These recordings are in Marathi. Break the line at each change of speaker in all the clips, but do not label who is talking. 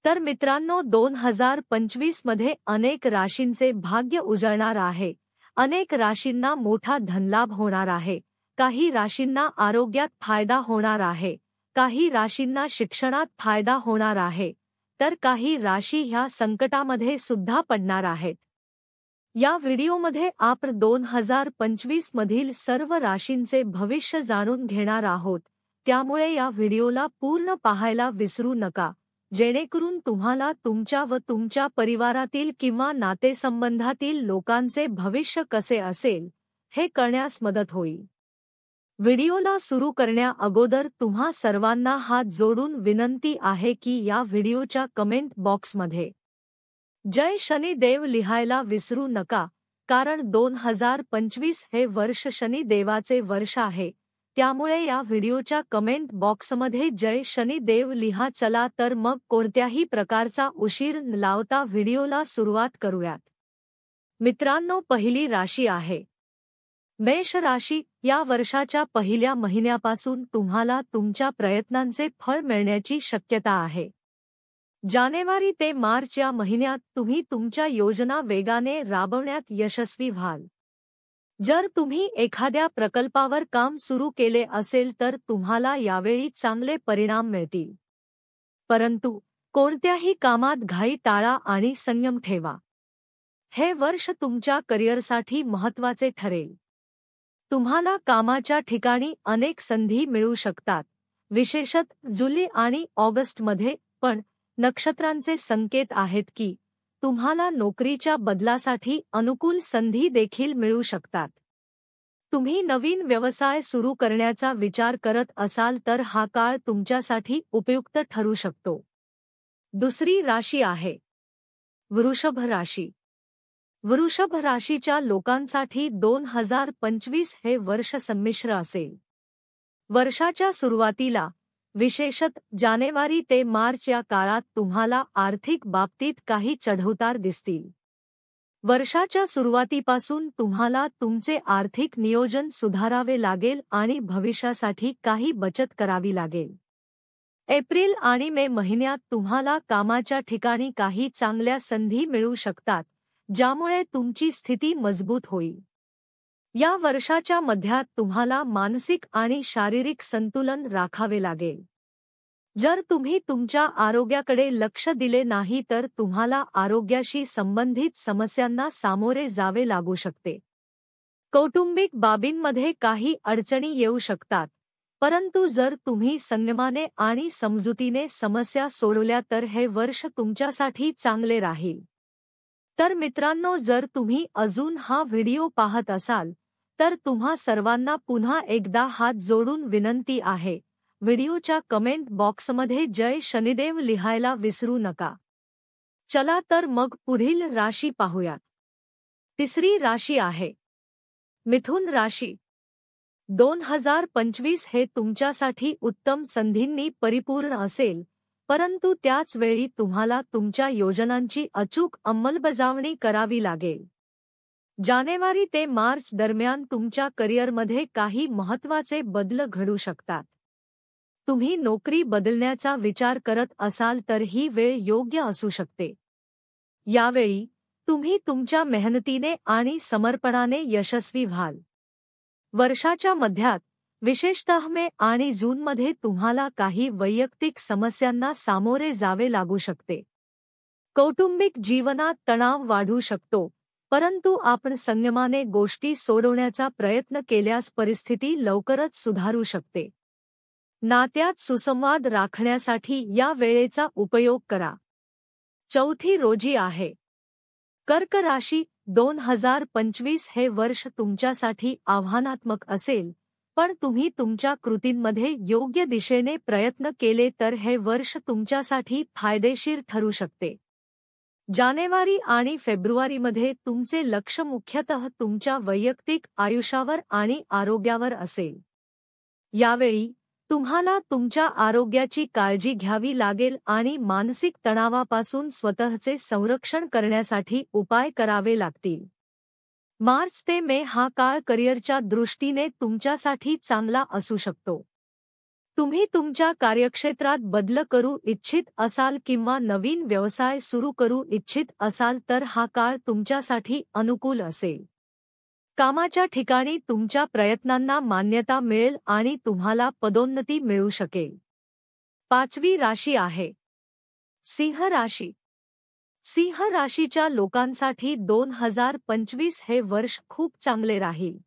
तर मित्रांनो, 2025 मध्ये अनेक राशींचे भाग्य उजळणार आहे. अनेक राशींना मोठा धनलाभ होणार आहे. काही राशींना आरोग्यात फायदा होणार आहे. काही राशींना शिक्षणात फायदा होणार आहे. तर काही राशी ह्या संकटामध्ये सुद्धा पडणार आहेत. या व्हिडिओमध्ये आपण 2025 मधील सर्व राशींचे भविष्य जाणून घेणार आहोत. त्यामुळे या व्हिडिओला पूर्ण पाहायला विसरू नका, जेणेकरून तुम्हाला तुमच्या व तुमच्या परिवारातील किंवा नातेसंबंधातील लोकांचे भविष्य कसे असेल हे कळण्यास मदत होईल. व्हिडिओला सुरू करण्या अगोदर तुम्हा सर्वांना हात जोडून विनंती आहे की या व्हिडिओच्या कमेंट बॉक्समध्ये जय शनिदेव लिहायला विसरू नका, कारण 2025 हे वर्ष शनिदेवाचे वर्ष आहे. त्यामुळे या व्हिडिओच्या कमेंट बॉक्समध्ये जय शनिदेव लिहा. चला तर मग कोणत्याही प्रकारचा उशीर न लावता व्हिडिओला सुरुवात करूयात. मित्रांनो, पहिली राशी आहे मेष राशी. या वर्षाच्या पहिल्या महिन्यापासून तुम्हाला तुमच्या प्रयत्नांचे फळ मिळण्याची शक्यता आहे. जानेवारी ते मार्च या महिन्यात तुम्ही तुमच्या योजना वेगाने राबवण्यात यशस्वी व्हाल. जर तुम्ही एखाद्या प्रकल्पावर काम सुरू केले असेल तर तुम्हाला यावेळी चांगले परिणाम मिळतील. परंतु कोणत्याही कामात घाई टाळा आणि संयम ठेवा. हे वर्ष तुमच्या करिअरसाठी महत्त्वाचे ठरेल. तुम्हाला कामाच्या ठिकाणी अनेक संधी मिळू शकतात, विशेषतः जुलै आणि ऑगस्टमध्ये. पण नक्षत्रांचे संकेत आहेत की तुम्हाला नोकरीच्या बदलासाठी अनुकूल संधी देखील मिळू शकतात. तुम्ही नवीन व्यवसाय सुरू करण्याचा विचार करत असाल तर हा काळ तुमच्यासाठी उपयुक्त ठरू शकतो. दुसरी राशी आहे वृषभ राशी. वृषभ राशीच्या लोकांसाठी 2025 हे वर्ष संमिश्र असेल. वर्षाच्या सुरुवातीला, विशेषतः जानेवारी ते मार्च या काळात तुम्हाला आर्थिक बाबतीत काही चढउतार दिसतील. वर्षाच्या सुरुवातीपासून तुम्हाला तुमचे आर्थिक नियोजन सुधारावे लागेल आणि भविष्यासाठी काही बचत करावी लागेल. एप्रिल आणि मे महिन्यात तुम्हाला कामाच्या ठिकाणी काही चांगल्या संधी मिळू शकतात, ज्यामुळे तुमची स्थिती मजबूत होईल. या वर्षाच्या मध्यात तुम्हाला मानसिक आणि शारीरिक संतुलन राखावे लागेल. जर तुम्ही तुमच्या आरोग्याकडे लक्ष दिले नाही तर तुम्हाला आरोग्याशी संबंधित समस्यांना सामोरे जावे लागू शकते. कौटुंबिक बाबींमध्ये काही अडचणी येऊ शकतात, परंतु जर तुम्ही संयमाने आणि समजुतीने समस्या सोडवल्या तर हे वर्ष तुमच्यासाठी चांगले राहील. तर मित्रांनो, जर तुम्ही अजून हा व्हिडिओ पाहत असाल तर तुम्हा सर्वांना पुन्हा एकदा हात जोडून विनंती आहे, व्हिडिओच्या कमेंट बॉक्समध्ये जय शनिदेव लिहायला विसरू नका. चला तर मग पुढील राशी पाहूयात. तिसरी राशी आहे मिथुन राशी. 2025 हे तुमच्यासाठी उत्तम संधींनी परिपूर्ण असेल, परंतु त्याच वेळी तुम्हाला तुमच्या योजनांची अचूक अंमलबजावणी करावी लागेल. जानेवारी ते मार्च दरम्यान तुमच्या करिअरमध्ये काही महत्त्वाचे बदल घडू शकतात. तुम्ही नोकरी बदलण्याचा विचार करत असाल तर ही वेळ योग्य असू शकते. यावेळी तुम्ही तुमच्या मेहनतीने आणि समर्पणाने यशस्वी व्हाल. वर्षाच्या मध्यात, विशेषतः मे आणि जूनमध्ये तुम्हाला काही वैयक्तिक समस्यांना सामोरे जावे लागू शकते. कौटुंबिक जीवनात तणाव वाढू शकतो, परंतु आपण संयमाने गोष्टी सोडवण्याचा प्रयत्न केल्यास परिस्थिती लवकरच सुधारू शकते. नात्यात सुसंवाद राखण्यासाठी या वेळेचा उपयोग करा. चौथी रोजी आहे कर्क राशी. 2025 हे वर्ष तुमच्यासाठी आव्हानात्मक असेल, पण तुम्ही तुमच्या कृतींमध्ये योग्य दिशेने प्रयत्न केले तर हे वर्ष तुमच्यासाठी फायदेशीर ठरू शकते. जानेवारी आणि फेब्रुवारीमध्ये तुमचे लक्ष मुख्यतः तुमच्या वैयक्तिक आयुष्यावर आणि आरोग्यावर असेल. यावेळी तुम्हाला तुमच्या आरोग्याची काळजी घ्यावी लागेल आणि मानसिक तणावापासून स्वतःचे संरक्षण करण्यासाठी उपाय करावे लागतील. मार्च ते मे हा काळ करिअरच्या दृष्टीने तुमच्यासाठी चांगला असू शकतो. तुम्ही तुमच्या कार्यक्षेत्रात बदल करू इच्छित असाल किंवा नवीन व्यवसाय सुरू करू इच्छित असाल तर हा काळ तुमच्यासाठी अनुकूल असेल. कामाच्या ठिकाणी तुमच्या प्रयत्नांना मान्यता मिळेल आणि तुम्हाला पदोन्नती मिळू शकेल. 5वी राशी आहे सिंह राशी. सिंह राशीच्या लोकांसाठी 2025 हे वर्ष खूप चांगले राहील.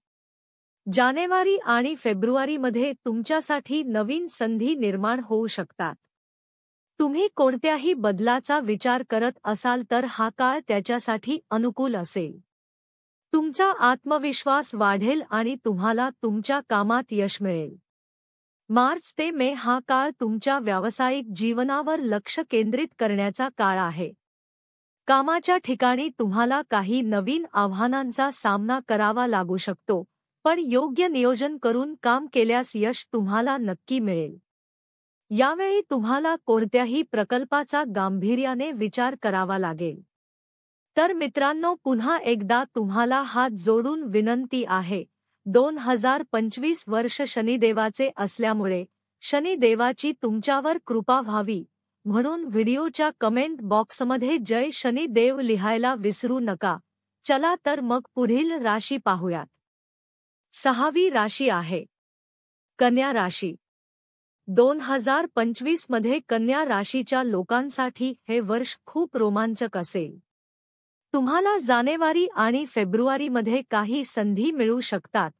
जानेवारी आणि फेब्रुवारीमध्ये तुमच्यासाठी नवीन संधी निर्माण होऊ शकतात. तुम्ही कोणत्याही बदलाचा विचार करत असाल तर हा काळ त्याच्यासाठी अनुकूल असेल. तुमचा आत्मविश्वास वाढेल आणि तुम्हाला तुमच्या कामात यश मिळेल. मार्च ते मे हा काळ तुमच्या व्यावसायिक जीवनावर लक्ष केंद्रित करण्याचा काळ आहे. कामाच्या ठिकाणी तुम्हाला काही नवीन आव्हानांचा सामना करावा लागू शकतो, पण योग्य नियोजन करून काम केल्यास यश तुम्हाला नक्की मिळेल. यावेळी तुम्हाला कोणत्याही प्रकल्पाचा गांभीर्याने विचार करावा लागेल. तर मित्रांनो, पुन्हा एकदा तुम्हाला हात जोडून विनंती आहे, 2025 वर्ष शनिदेवाचे असल्यामुळे शनिदेवाची तुमच्यावर कृपा व्हावी म्हणून व्हिडिओच्या कमेंट बॉक्समध्ये जय शनिदेव लिहायला विसरू नका. चला तर मग पुढील राशी पाहूयात. 6वी राशी आहे कन्या राशी. 2025 मध्ये कन्या राशीच्या लोकांसाठी हे वर्ष खूप रोमांचक असेल. तुम्हाला जानेवारी आणि फेब्रुवारीमध्ये काही संधी मिळू शकतात,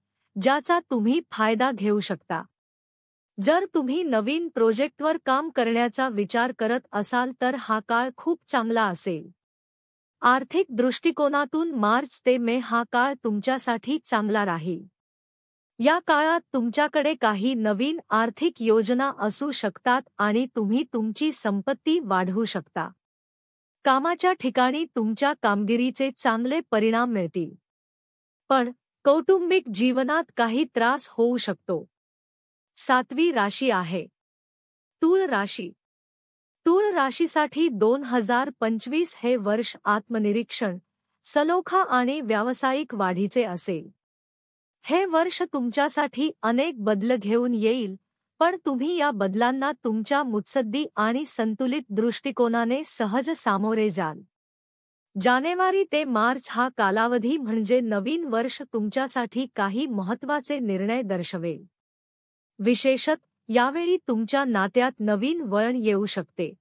ज्याचा तुम्ही फायदा घेऊ शकता. जर तुम्ही नवीन प्रोजेक्टवर काम करण्याचा विचार करत असाल तर हा काळ खूप चांगला असेल. आर्थिक दृष्टिकोनातून मार्च ते मे हा काळ तुमच्यासाठी चांगला राहील. या काळात तुमच्याकडे काही नवीन आर्थिक योजना असू शकतात आणि तुम्ही तुमची संपत्ती वाढवू शकता. कामाच्या ठिकाणी तुमच्या कामगिरीचे चांगले परिणाम मिळतील. पण कौटुंबिक जीवनात काही त्रास होऊ शकतो. 7वी राशी आहे तूळ राशी. तूळ राशीसाठी 2025 हे वर्ष आत्मनिरीक्षण, सलोखा आणि व्यावसायिक वाढीचे असेल. हे वर्ष तुमच्यासाठी अनेक बदल घेऊन येईल, पण तुम्ही या बदलांना तुमच्या मुत्सद्दी आणि संतुलित दृष्टिकोनाने सहज सामोरे जाल. जानेवारी ते मार्च हा कालावधी म्हणजे नवीन वर्ष तुमच्यासाठी काही महत्त्वाचे निर्णय दर्शवेल. विशेषत यावेळी तुमच्या नात्यात नवीन वळण येऊ शकते.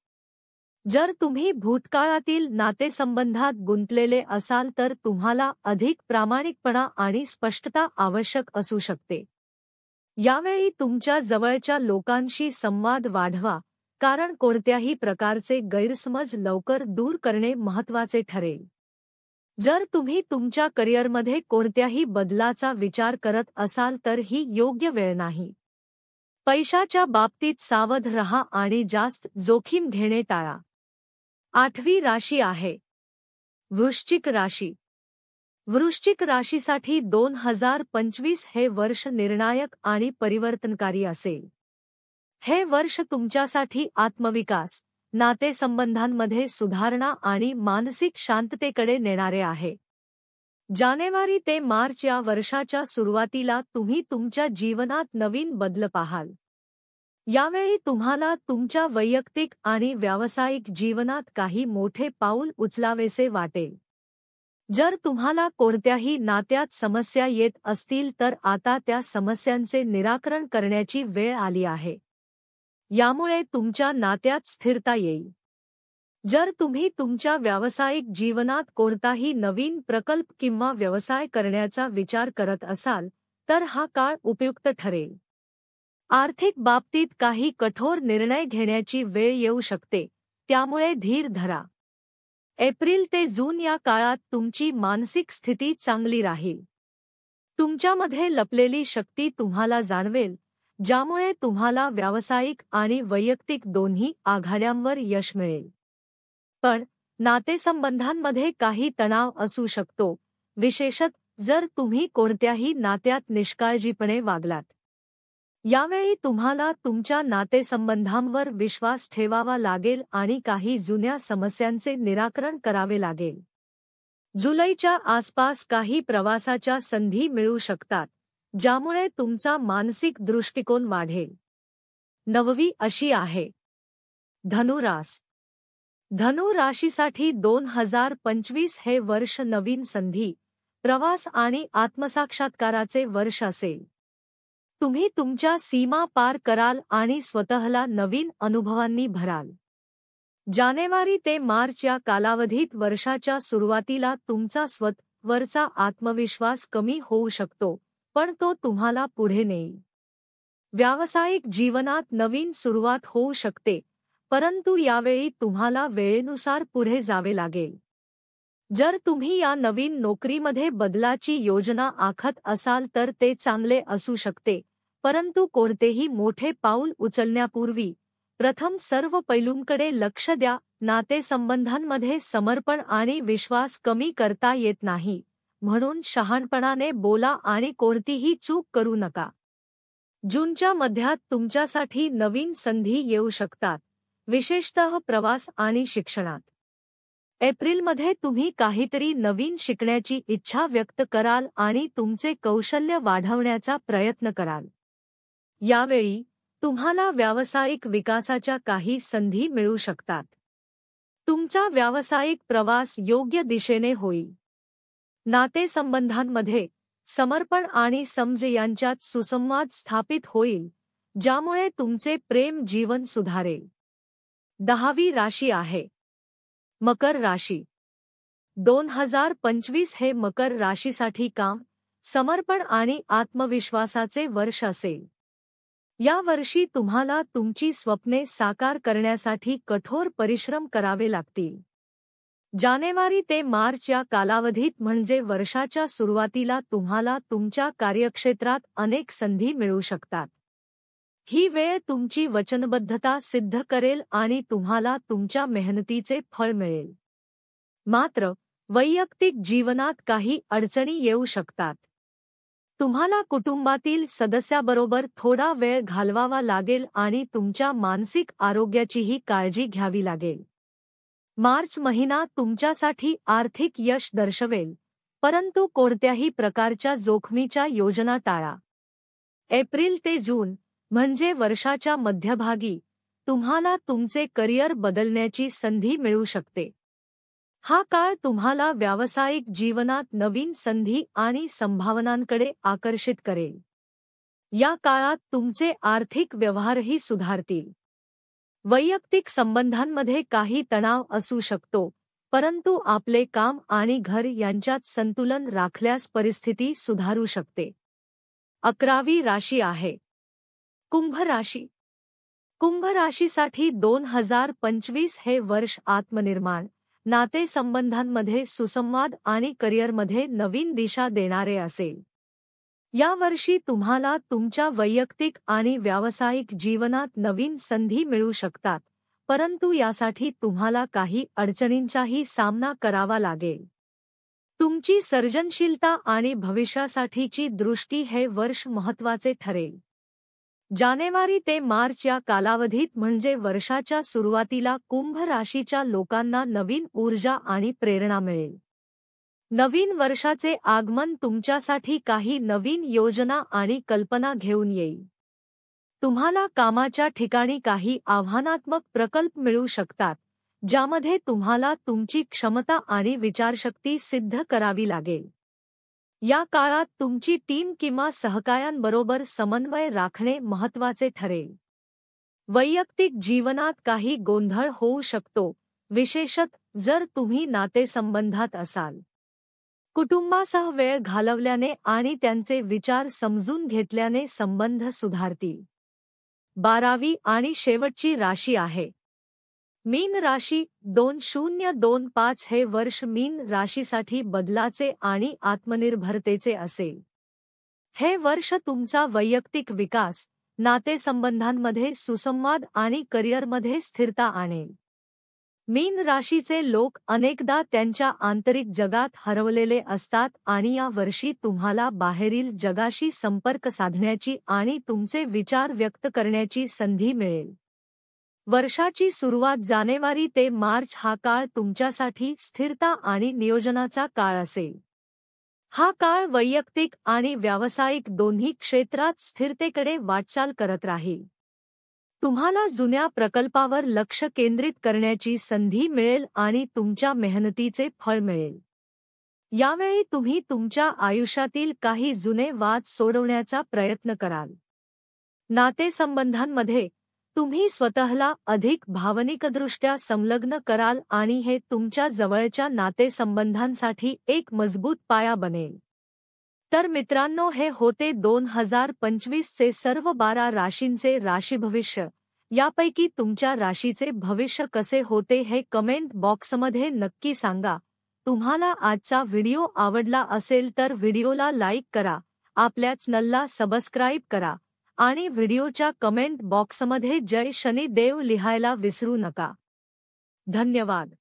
जर तुम्ही भूतकाळातील नातेसंबंधात गुंतलेले असाल तर तुम्हाला अधिक प्रामाणिकपणा आणि स्पष्टता आवश्यक असू शकते. यावेळी तुमच्या जवळच्या लोकांशी संवाद वाढवा, कारण कोणत्याही प्रकारचे गैरसमज लवकर दूर करणे महत्त्वाचे ठरेल. जर तुम्ही तुमच्या करिअरमध्ये कोणत्याही बदलाचा विचार करत असाल तर ही योग्य वेळ नाही. पैशाच्या बाबतीत सावध रहा आणि जास्त जोखीम घेणे टाळा. 8वी राशी आहे वृश्चिक राशी. वृश्चिक राशीसाठी 2025 हे वर्ष निर्णायक आणि परिवर्तनकारी असेल. हे वर्ष तुमच्यासाठी आत्मविकास, नातेसंबंधांमध्ये सुधारणा आणि मानसिक शांततेकडे नेणारे आहे. जानेवारी ते मार्च या वर्षाच्या सुरुवातीला तुम्ही तुमच्या जीवनात नवीन बदल पाहाल. यावेळी तुम्हाला तुमच्या वैयक्तिक आणि व्यावसायिक जीवनात काही मोठे पाऊल उचलावेसे वाटेल. जर तुम्हाला कोणत्याही नात्यात समस्या येत असतील तर आता त्या समस्यांचे निराकरण करण्याची वेळ आली आहे. यामुळे तुमच्या नात्यात स्थिरता येईल. जर तुम्ही तुमच्या व्यावसायिक जीवनात कोणताही नवीन प्रकल्प किंवा व्यवसाय करण्याचा विचार करत असाल तर हा काळ उपयुक्त ठरेल. आर्थिक बाबतीत काही कठोर निर्णय घेण्याची वेळ येऊ शकते, त्यामुळे धीर धरा. एप्रिल ते जून या काळात तुमची मानसिक स्थिती चांगली राहील. तुमच्यामध्ये लपलेली शक्ती तुम्हाला जाणवेल, ज्यामुळे तुम्हाला व्यावसायिक आणि वैयक्तिक दोन्ही आघाड्यांवर यश मिळेल. पण नातेसंबंधांमध्ये काही तणाव असू शकतो, विशेषत जर तुम्ही कोणत्याही नात्यात निष्काळजीपणे वागलात. यावेळी तुम्हाला तुमच्या नातेसंबंधांवर विश्वास ठेवावा लागेल आणि काही जुन्या समस्यांचे निराकरण करावे लागेल. जुलैच्या आसपास काही प्रवासाच्या संधी मिळू शकतात, ज्यामुळे तुमचा मानसिक दृष्टिकोन वाढेल. 9वी अशी आहे धनुरास. धनु राशीसाठी 2025 हे वर्ष नवीन संधी, प्रवास आणि आत्मसाक्षात्काराचे वर्ष असेल. तुम्ही तुमच्या सीमा पार कराल आणि स्वतःला नवीन अनुभवांनी भराल. जानेवारी ते मार्च या कालावधीत वर्षाच्या सुरुवातीला तुमचा स्वतःवरचा आत्मविश्वास कमी होऊ शकतो, पण तो तुम्हाला पुढे नेईल. व्यावसायिक जीवनात नवीन सुरुवात होऊ शकते, परंतु यावेळी तुम्हाला वेळेनुसार पुढे जावे लागेल. जर तुम्ही या नवीन नोकरीमध्ये बदलाची योजना आखत असाल तर ते चांगले असू शकते, परंतु कोणतेही मोठे पाऊल उचलण्यापूर्वी प्रथम सर्व पैलूंकडे लक्ष द्या. नातेसंबंधांमध्ये समर्पण आणि विश्वास कमी करता येत नाही, म्हणून शहाणपणाने बोला आणि कोणतीही चूक करू नका. जूनच्या मध्यात तुमच्यासाठी नवीन संधी येऊ शकतात, विशेषतः प्रवास आणि शिक्षणात. एप्रिलमध्ये तुम्ही काहीतरी नवीन शिकण्याची इच्छा व्यक्त कराल आणि तुमचे कौशल्य वाढवण्याचा प्रयत्न कराल. यावेळी तुम्हाला व्यावसायिक विकासाच्या काही संधी मिळू शकतात. तुमचा व्यावसायिक प्रवास योग्य दिशेने होईल. नातेसंबंधांमध्ये समर्पण आणि समज यांच्यात सुसंवाद स्थापित होईल, ज्यामुळे तुमचे प्रेम जीवन सुधारेल. 10वी राशी आहे मकर राशी. 2025 हे मकर राशीसाठी काम, समर्पण आणि आत्मविश्वासाचे वर्ष असेल. या वर्षी तुम्हाला तुमची स्वप्ने साकार करण्यासाठी कठोर परिश्रम करावे लागतील. जानेवारी ते मार्च या कालावधीत म्हणजे वर्षाच्या सुरुवातीला तुम्हाला तुमच्या कार्यक्षेत्रात अनेक संधी मिळू शकतात. ही वेळ तुमची वचनबद्धता सिद्ध करेल आणि तुम्हाला तुमच्या मेहनतीचे फळ मिळेल. मात्र वैयक्तिक जीवनात काही अडचणी येऊ शकतात. तुम्हाला कुटुंबातील सदस्याबरोबर थोडा वेळ घालवावा लागेल आणि तुमच्या मानसिक आरोग्याचीही काळजी घ्यावी लागेल. मार्च महिना तुमच्यासाठी आर्थिक यश दर्शवेल, परंतु कोणत्याही प्रकारच्या जोखमीच्या योजना टाळा. एप्रिल ते जून म्हणजे वर्षाच्या मध्यभागी तुम्हाला तुमचे करिअर बदलण्याची संधी मिळू शकते. हा काळ तुम्हाला व्यावसायिक जीवनात नवीन संधी आणि संभावनांकडे आकर्षित करेल. या काळात तुमचे आर्थिक व्यवहारही सुधारतील. वैयक्तिक संबंधांमध्ये काही तणाव असू शकतो, परंतु आपले काम आणि घर यांच्यात संतुलन राखल्यास परिस्थिती सुधारू शकते. 11वी राशी आहे कुंभ राशी. कुंभ राशीसाठी 2025 हे वर्ष आत्मनिर्माण, नातेसंबंधांमध्ये सुसंवाद आणि करिअरमध्ये नवीन दिशा देणारे असेल. या वर्षी तुम्हाला तुमच्या वैयक्तिक आणि व्यावसायिक जीवनात नवीन संधी मिळू शकतात, परंतु यासाठी तुम्हाला काही अडचणींचाही सामना करावा लागेल. तुमची सर्जनशीलता आणि भविष्यासाठीची दृष्टी हे वर्ष महत्त्वाचे ठरेल. जानेवारी ते मार्च या कालावधीत म्हणजे वर्षाच्या सुरुवातीला कुंभ राशीच्या लोकांना नवीन ऊर्जा आणि प्रेरणा मिळेल. नवीन वर्षाचे आगमन तुमच्यासाठी काही नवीन योजना आणि कल्पना घेऊन येईल. तुम्हाला कामाच्या ठिकाणी काही आव्हानात्मक प्रकल्प मिळू शकतात, ज्यामध्ये तुम्हाला तुमची क्षमता आणि विचारशक्ती सिद्ध करावी लागेल. या काळात तुमची टीम किंवा सहकाऱ्यांबरोबर समन्वय राखणे महत्त्वाचे ठरेल. वैयक्तिक जीवनात काही गोंधळ होऊ शकतो, विशेषतः जर तुम्ही नातेसंबंधात असाल. कुटुंबासह वेळ घालवल्याने आणि त्यांचे विचार समजून घेतल्याने संबंध सुधारतील. 12वी आणि शेवटची राशी आहे मीन राशी. 2025 हे वर्ष मीन राशीसाठी बदलाचे आणि आत्मनिर्भरतेचे असेल. हे वर्ष तुमचा वैयक्तिक विकास, नातेसंबंधांमध्ये सुसंवाद आणि करिअरमध्ये स्थिरता आणेल. मीन राशीचे लोक अनेकदा त्यांच्या आंतरिक जगात हरवलेले असतात आणि या वर्षी तुम्हाला बाहेरील जगाशी संपर्क साधण्याची आणि तुमचे विचार व्यक्त करण्याची संधी मिळेल. वर्षाची सुरुवात जानेवारी ते मार्च हा काळ तुमच्यासाठी स्थिरता आणि नियोजनाचा काळ असेल. हा काळ वैयक्तिक आणि व्यावसायिक दोन्ही क्षेत्रात स्थिरतेकडे वाटचाल करत राहील. तुम्हाला जुन्या प्रकल्पावर लक्ष केंद्रित करण्याची संधी मिळेल आणि तुमच्या मेहनतीचे फळ मिळेल. यावेळी तुम्ही तुमच्या आयुष्यातील काही जुने वाद सोडवण्याचा प्रयत्न कराल. नातेसंबंधांमध्ये तुम्ही स्वतःला अधिक भावनिकदृष्ट्या संलग्न कराल आणि हे तुमच्या जवळच्या नातेसंबंधांसाठी एक मजबूत पाया बनेल. तर मित्रांनो, हे होते 2025 चे सर्व 12 राशींचे राशीभविष्य. यापैकी तुमच्या राशीचे भविष्य कसे होते हे कमेंट बॉक्समध्ये नक्की सांगा. तुम्हाला आजचा व्हिडिओ आवडला असेल तर व्हिडिओला लाईक करा, आपल्या चॅनलला सबस्क्राईब करा आणि व्हिडिओच्या कमेंट बॉक्समध्ये जय शनी देव लिहायला विसरू नका. धन्यवाद.